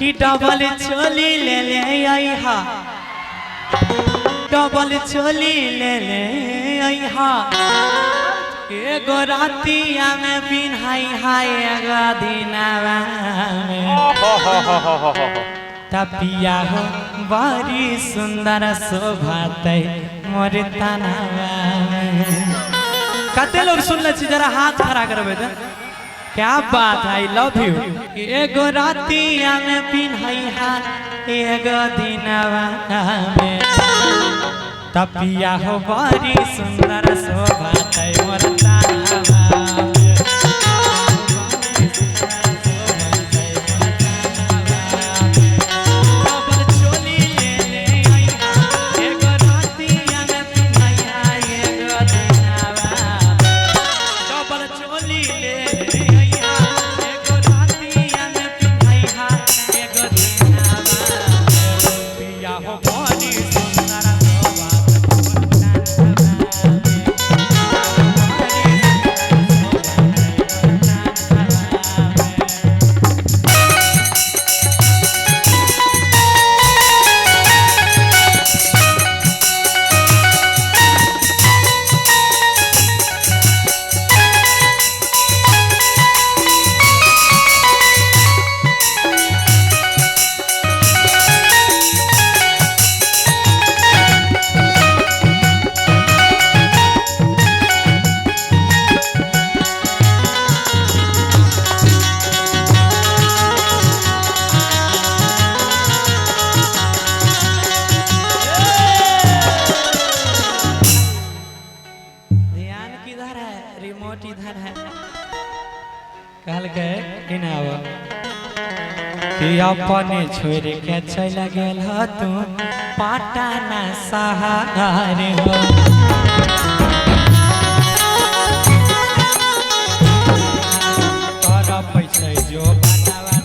कि डबल चोली ले ले आईहा डबल चोली ले ले आईहा एगो रातिया में पिन्हाई हाय एगो दिनवा में तपिया हो बड़ी सुंदर शोभाते मोर तनवा में। कते लोग सुन ले जरा हाथ खड़ा करबे तो क्या बात है। I love you. एगो रातिया में पिन्हाई हाय एगो दिनवा में तपिया हो बड़ी सुंदर शोभाते मोर तनवा में। रिमोट इधर है कहल गए कि अपने छोड़ के चल गेल तू पटना शहर हो कर पैसे जो बनावा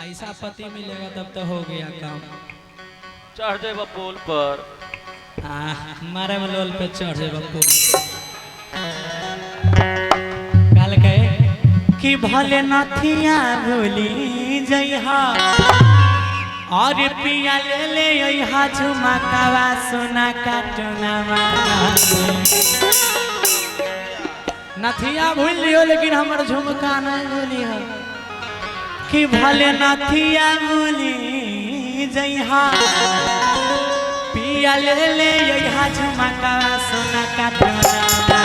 ऐसा पति मिलेगा तब तो हो गया काम। चढ़ दे पुल पर हमारे मलोल पे चढ़ दे पुल कल गए कि भले नथिया भूली जइहा और पिया ले ले यहाँ झुमकावा सोना काटनावा नथिया भूल लियो लेकिन हमर झुमका नहीं भूलियो कि भले नथिया भूली जइहा पिया ले ले यहाँ झुमकावा सोना काटनावा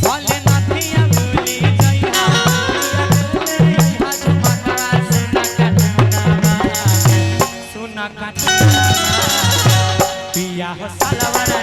भले नथिया भूली जइहा यहाँ झुमकावा सोना काटनावा सोना काटनावा पिया हो सालवारा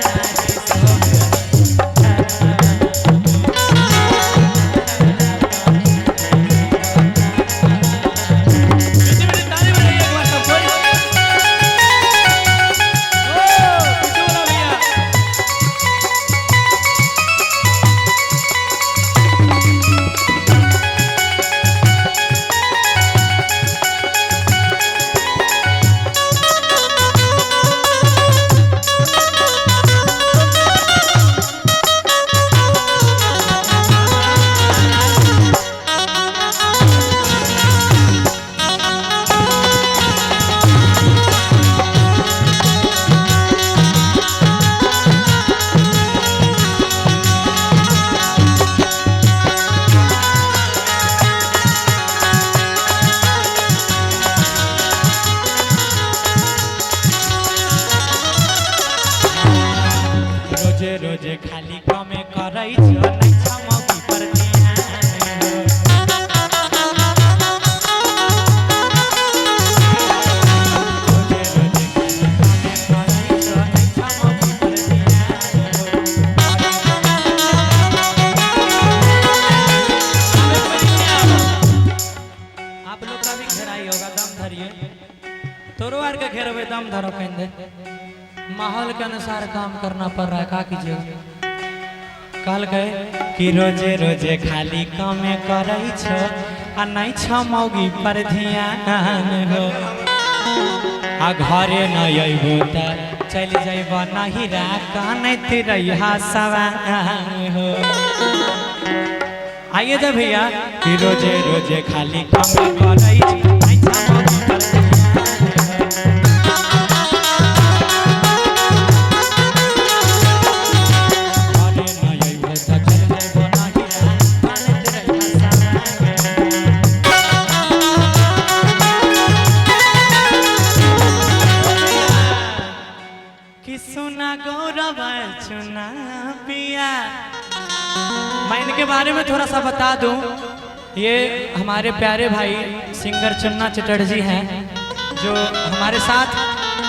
रोजे रोजे खाली कमे करई छो नहीं छमकी पर रोजे रोजे कमे करई छो नहीं छमकी पर आप लोग का भी घेराई होगा दम धरिए तोरो आर के घेरबे दम धरो कहन दे माहौल के अनुसार काम करना पड़ रहा है। का कीजिएगा कहल गए कि रोजे रोजे खाली कमे करे छो आ नहीं छ मौगी पर ध्यान हो आ घरे न अइबो त चल जइब नहिरा कहनैत रहिहा सवान हो। आइए जब भैया कि रोजे रोजे खाली कमे करे छो नहीं छ मौगी पर चुना पिया। मैं इनके बारे में थोड़ा सा बता दूं, ये हमारे प्यारे भाई सिंगर चन्ना चटर्जी हैं जो हमारे साथ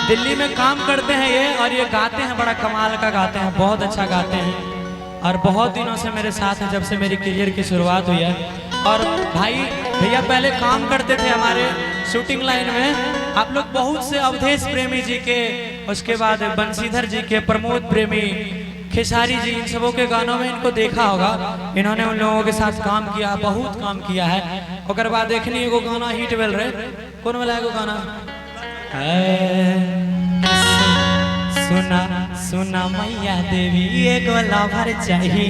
दिल्ली में काम करते हैं ये, और ये गाते हैं, बड़ा कमाल का गाते हैं, बहुत अच्छा गाते हैं और बहुत दिनों से मेरे साथ हैं जब से मेरी करियर की शुरुआत हुई है। और भाई भैया पहले काम करते थे हमारे शूटिंग लाइन में, आप लोग बहुत से अवधेश प्रेमी जी के, उसके बाद बंशीधर जी के, प्रमोद प्रेमी, खेसारी जी, इन सबों के गानों में इनको देखा होगा। इन्होंने उन लोगों के साथ काम किया, बहुत काम किया है। और बाद देखनी एगो गाना हिट भेल रहे, कौन वाला एगो गाना, सुना सुना मैया देवी एगो लवर चाहिए।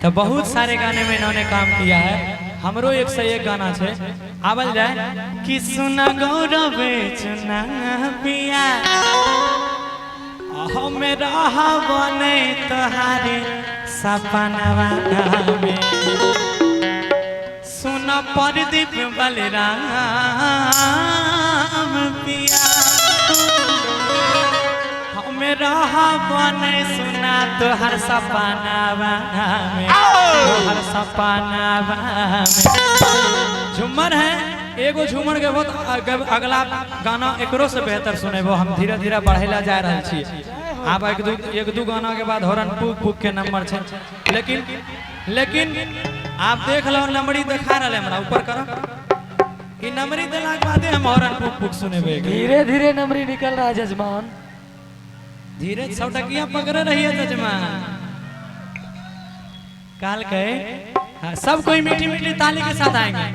तो बहुत सारे गाने में इन्होंने काम किया है। हमरो एक से एक गाना छे, आवल जाए कि सुना गौरव चुना पिया मेरा बने तोहारे सपनवा में, सुना परदीप बलराम पिया मेरा बने, सुना तोहर सपनवा में, तोहर सपनवा में। झूमर है एगो, झूमर के बहुत अगला गाना एकरो से बेहतर सुने वो हम धीरे धीरे बढ़ेला जा रहे छी। आप एक दू गाना के बाद हॉर्न पुक पुक के नंबर छे, लेकिन आप देख लो नंबरी दिखा रहे हमरा ऊपर करो, ई नंबरी देला के बाद हम हॉर्न पुक पुक सुनेबे। धीरे धीरे नंबरी निकल रहा है जजमान, धीरे 100 टकिया पकड़े रहिए जजमान। काल कहे हाँ, सब कोई मीठी मीठी ताली के साथ आएंगे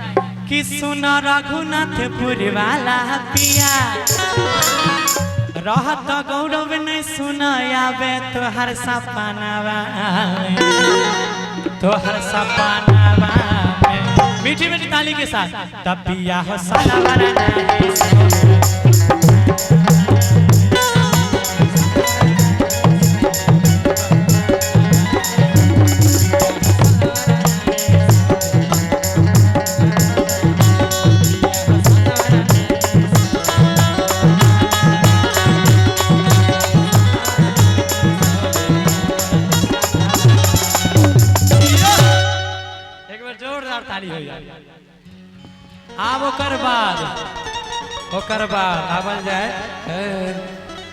कि सुना रघुनाथपुर वाला पिया रहत गौरव नहीं सुनायाबे तोहर सपनवा में, तोहर सपनवा में। मीठी मीठी ताली के साथ तब पिया हो सारा वरना ताली हो जाए। आब ओकर बाद आवल जाए